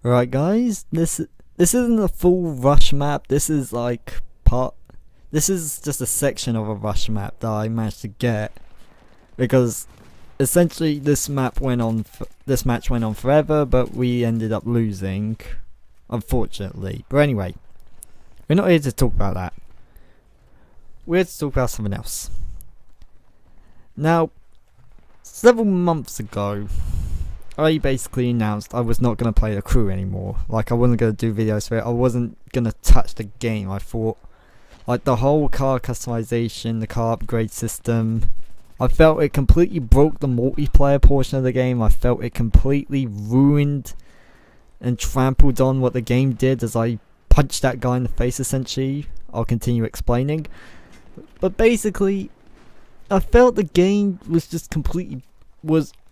Right, guys, this isn't a full rush map. This is like part. This is just a section of a rush map that I managed to get because essentially this match went on forever, but we ended up losing, unfortunately. But anyway, we're not here to talk about that. We're here to talk about something else. Now, several months ago, I basically announced I was not going to play the crew anymore. Like, I wasn't going to do videos for it. I wasn't going to touch the game. I thought, like, the whole car customization, the car upgrade system, I felt it completely broke the multiplayer portion of the game. I felt it completely ruined and trampled on what the game did as I punched that guy in the face, essentially. I'll continue explaining. But basically, I felt the game was just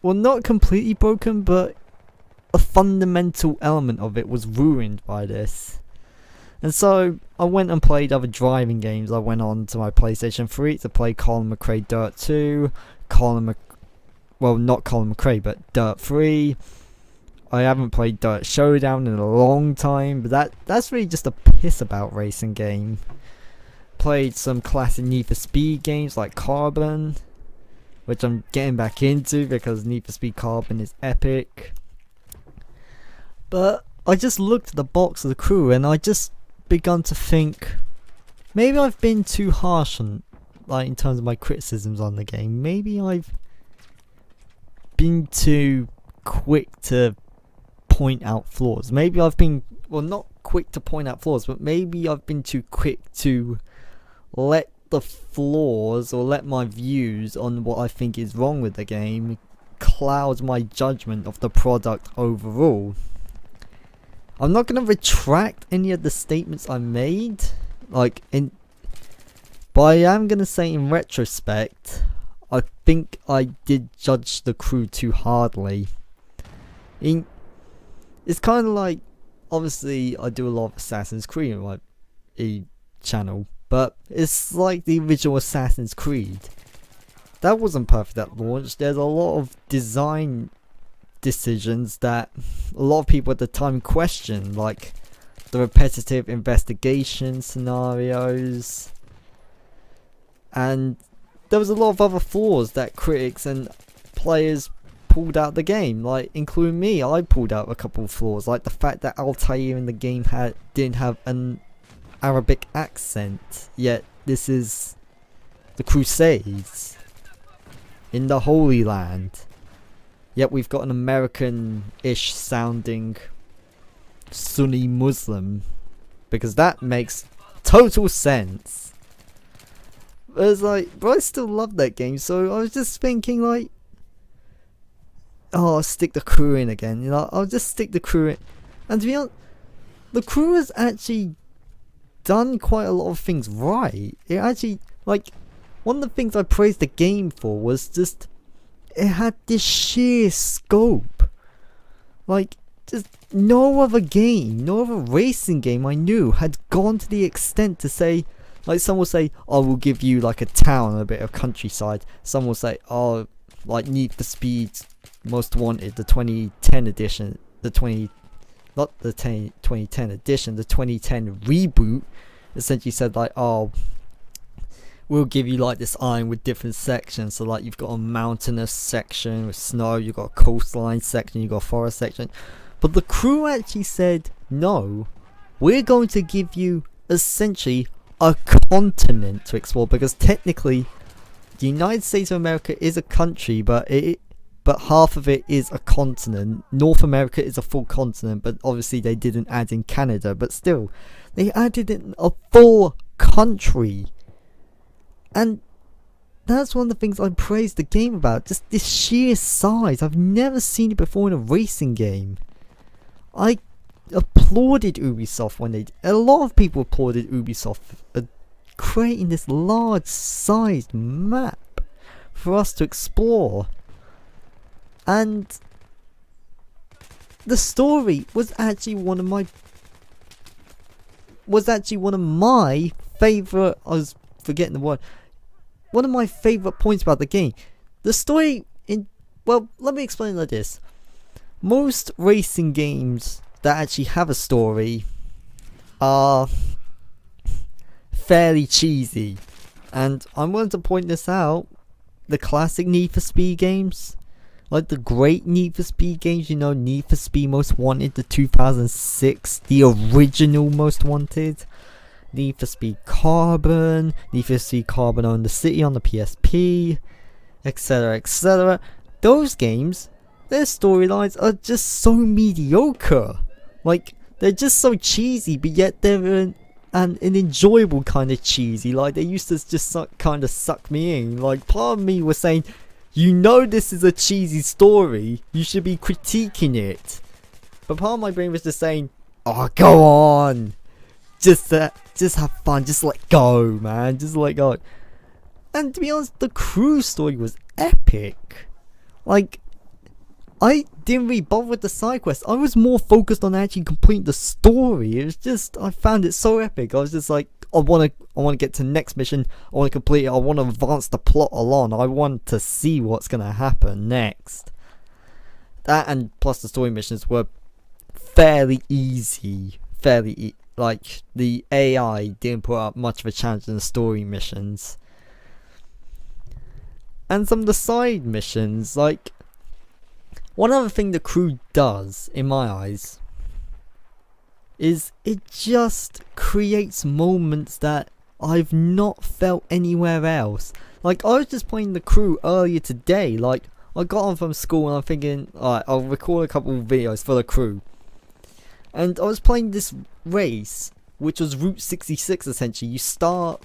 not completely broken, but a fundamental element of it was ruined by this. And so I went and played other driving games. I went on to my PlayStation 3 to play Colin McRae Dirt 2, not Colin McRae, but Dirt 3. I haven't played Dirt Showdown in a long time, but that's really just a piss about racing game. Played some classic Need for Speed games like Carbon, which I'm getting back into because Need for Speed Carbon is epic. But I just looked at the box of the crew and I just begun to think, maybe I've been too harsh on, like, in terms of my criticisms on the game. Maybe I've been too quick to point out flaws. Maybe I've been, not quick to point out flaws, but maybe I've been too quick to let the flaws or let my views on what I think is wrong with the game cloud my judgment of the product overall. I'm not going to retract any of the statements I made, but I am going to say in retrospect, I think I did judge the crew too hardly. It's kind of like, obviously I do a lot of Assassin's Creed on my channel, but it's like the original Assassin's Creed. That wasn't perfect at launch. There's a lot of design decisions that a lot of people at the time questioned, like the repetitive investigation scenarios, and there was a lot of other flaws that critics and players pulled out the game, like including me. I pulled out a couple of flaws, like the fact that Altair in the game didn't have an Arabic accent, yet this is the Crusades in the Holy Land. Yet we've got an American-ish sounding Sunni Muslim, because that makes total sense. But I still love that game, so I was just thinking I'll stick the crew in again. I'll just stick the crew in. And to be honest, the crew has actually done quite a lot of things right. It actually, one of the things I praised the game for was just it had this sheer scope. Just no other game, no other racing game I knew had gone to the extent to say, some will say, oh, we'll give you a town and a bit of countryside. Some will say, oh, Need for Speed Most Wanted, the 2010 edition, the 2010 edition, the 2010 reboot, essentially said oh, we'll give you this island with different sections. So you've got a mountainous section with snow, you've got a coastline section, you've got a forest section. But the crew actually said, no, we're going to give you essentially a continent to explore, because technically the United States of America is a country, but half of it is a continent. North America is a full continent, but obviously they didn't add in Canada, but still they added in a full country. And that's one of the things I praised the game about, just this sheer size. I've never seen it before in a racing game. I applauded Ubisoft when a lot of people applauded Ubisoft for creating this large sized map for us to explore. And the story was actually one of my favorite, I was forgetting the word, one of my favorite points about the game. The story let me explain it like this. Most racing games that actually have a story are fairly cheesy. And I'm willing to point this out. The classic Need for Speed games, like the great Need for Speed games, you know, Need for Speed Most Wanted, the 2006, the original Most Wanted, Need for Speed Carbon, Need for Speed Carbon on the City on the PSP, etc, etc. Those games, their storylines are just so mediocre. Like, they're just so cheesy, but yet they're an enjoyable kind of cheesy. Like, they used to just kind of suck me in. Like, part of me was saying, you know this is a cheesy story, you should be critiquing it. But part of my brain was just saying, oh, go on, just have fun, just let go, man, just let go. And to be honest, the Crew story was epic. Like, I didn't really bother with the side quest. I was more focused on actually completing the story. It was just, I found it so epic. I was just like, I want to get to the next mission. I want to complete it. I want to advance the plot along. I want to see what's going to happen next. That, and plus the story missions were fairly easy. Like, the AI didn't put up much of a challenge in the story missions. And some of the side missions, like, one other thing the Crew does, in my eyes, is it just creates moments that I've not felt anywhere else. Like, I was just playing the Crew earlier today. Like, I got on from school and I'm thinking, alright, I'll record a couple of videos for the Crew. And I was playing this race, which was Route 66 essentially. You start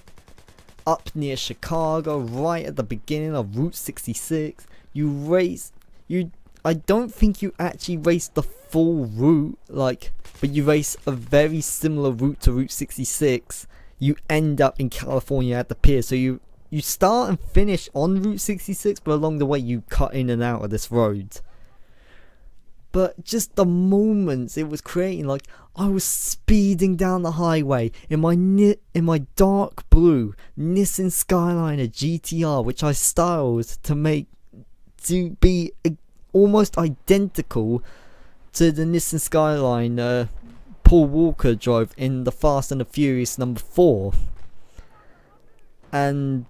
up near Chicago, right at the beginning of Route 66. You race, I don't think you actually race the full route, like, but you race a very similar route to Route 66. You end up in California at the pier, so you start and finish on Route 66, but along the way you cut in and out of this road. But just the moments it was creating, like, I was speeding down the highway in my dark blue Nissan Skyliner GTR, which I styled to be almost identical to the Nissan Skyline Paul Walker drove in the Fast and the Furious number 4. And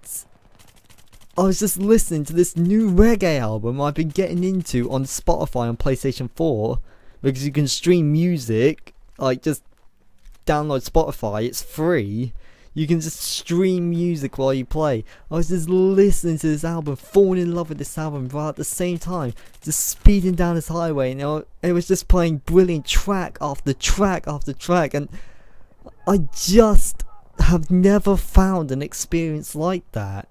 I was just listening to this new reggae album I've been getting into on Spotify on PlayStation 4, because you can stream music, like, just download Spotify, it's free. You can just stream music while you play. I was just listening to this album, falling in love with this album, but at the same time, just speeding down this highway, and it was just playing brilliant track after track after track, and I just have never found an experience like that.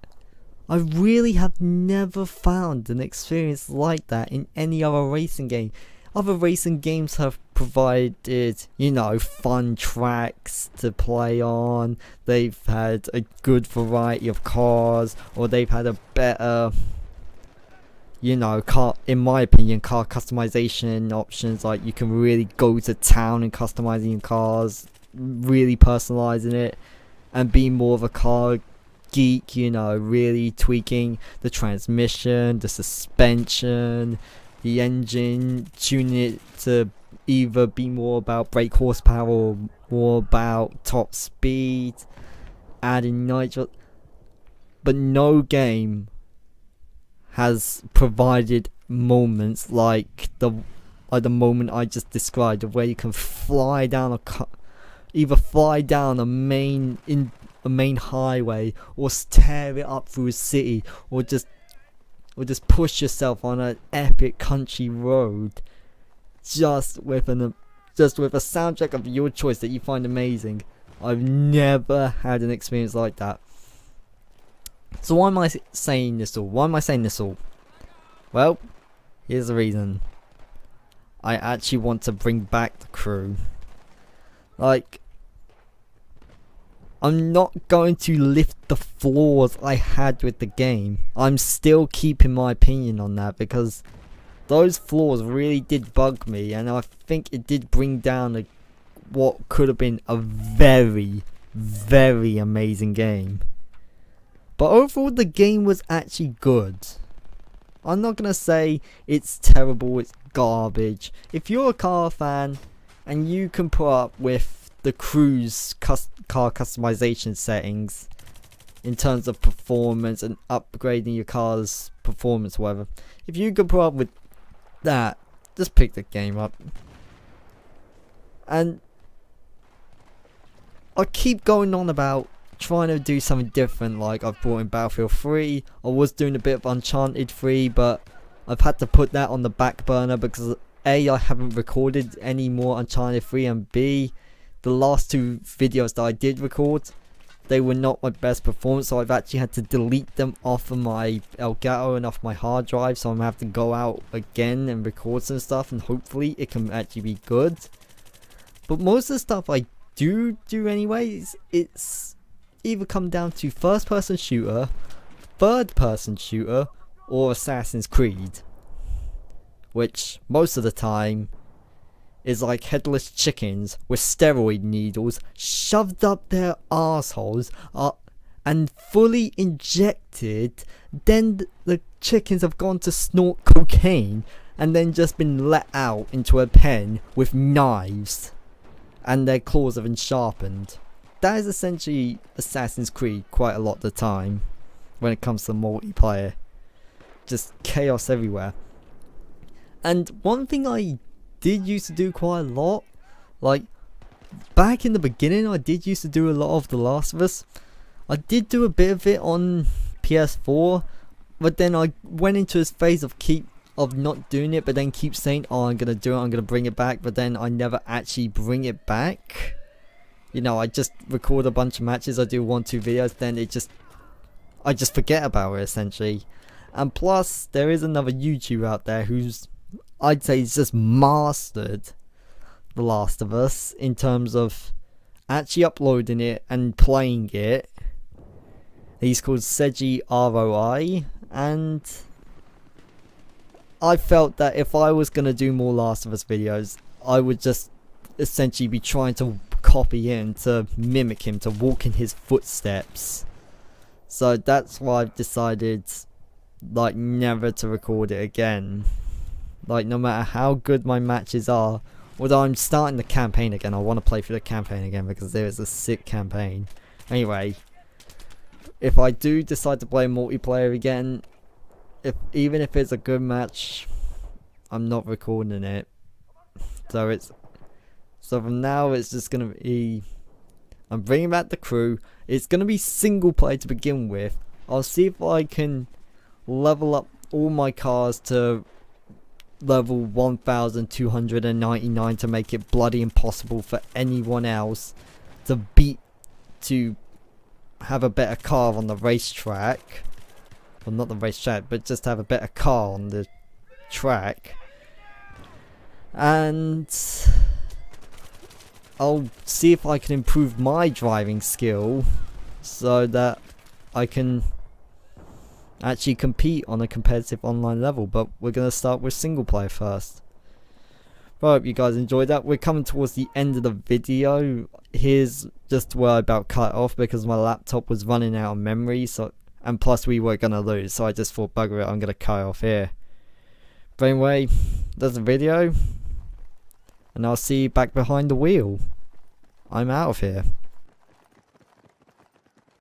I really have never found an experience like that in any other racing game. Other racing games have provided, you know, fun tracks to play on. They've had a good variety of cars, or they've had a better, you know, in my opinion, car customization options. Like, you can really go to town and customizing your cars, really personalizing it, and being more of a car geek, you know, really tweaking the transmission, the suspension, the engine, tuning it to either be more about brake horsepower or more about top speed, adding nitro. But no game has provided moments like the moment I just described, where you can fly down either fly down a main highway, or tear it up through a city, or just push yourself on an epic country road, just with a soundtrack of your choice that you find amazing. I've never had an experience like that. So why am I saying this all? Well, here's the reason. I actually want to bring back the Crew. Like, I'm not going to lift the flaws I had with the game. I'm still keeping my opinion on that, because those flaws really did bug me, and I think it did bring down what could have been a very, very amazing game. But overall, the game was actually good. I'm not going to say it's terrible, it's garbage. If you're a car fan, and you can put up with the crew's car customization settings in terms of performance and upgrading your car's performance, whatever. If you can put up with that, just pick the game up. And I keep going on about trying to do something different, like I've brought in Battlefield 3, I was doing a bit of Uncharted 3, but I've had to put that on the back burner because A, I haven't recorded any more Uncharted 3, and B, the last 2 videos that I did record, they were not my best performance, so I've actually had to delete them off of my Elgato and off my hard drive, so I'm going to have to go out again and record some stuff, and hopefully it can actually be good. But most of the stuff I do anyways, it's either come down to first person shooter, third person shooter, or Assassin's Creed, which most of the time is like headless chickens with steroid needles shoved up their arseholes and fully injected. Then the chickens have gone to snort cocaine and then just been let out into a pen with knives and their claws have been sharpened. That is essentially Assassin's Creed quite a lot of the time when it comes to multiplayer. Just chaos everywhere. And one thing I did used to do quite a lot, like back in the beginning, I did used to do a lot of The Last of Us. I did do a bit of it on PS4, but then I went into this phase of not doing it, but then keep saying, oh, I'm gonna do it, I'm gonna bring it back, but then I never actually bring it back. You know, I just record a bunch of matches, I do 1-2 videos, then I just forget about it essentially. And plus, there is another YouTuber out there who's, I'd say, he's just mastered The Last of Us in terms of actually uploading it and playing it. He's called Seiji ROI, and I felt that if I was going to do more Last of Us videos, I would just essentially be trying to copy him, to mimic him, to walk in his footsteps. So that's why I've decided, like, never to record it again. Like, no matter how good my matches are, although I'm starting the campaign again, I want to play through the campaign again because there is a sick campaign. Anyway, if I do decide to play multiplayer again, even if it's a good match, I'm not recording it. So from now it's just gonna be, I'm bringing back the crew. It's gonna be single player to begin with. I'll see if I can level up all my cars to level 1299 to make it bloody impossible for anyone else to have a better car on the racetrack. Well, not the racetrack, but just have a better car on the track. And I'll see if I can improve my driving skill so that I can actually compete on a competitive online level. But we're going to start with single player first. I hope you guys enjoyed that. We're coming towards the end of the video. Here's just where I about cut off because my laptop was running out of memory, and plus we were going to lose, so I just thought, bugger it, I'm going to cut off here. But anyway, that's the video, and I'll see you back behind the wheel. I'm out of here.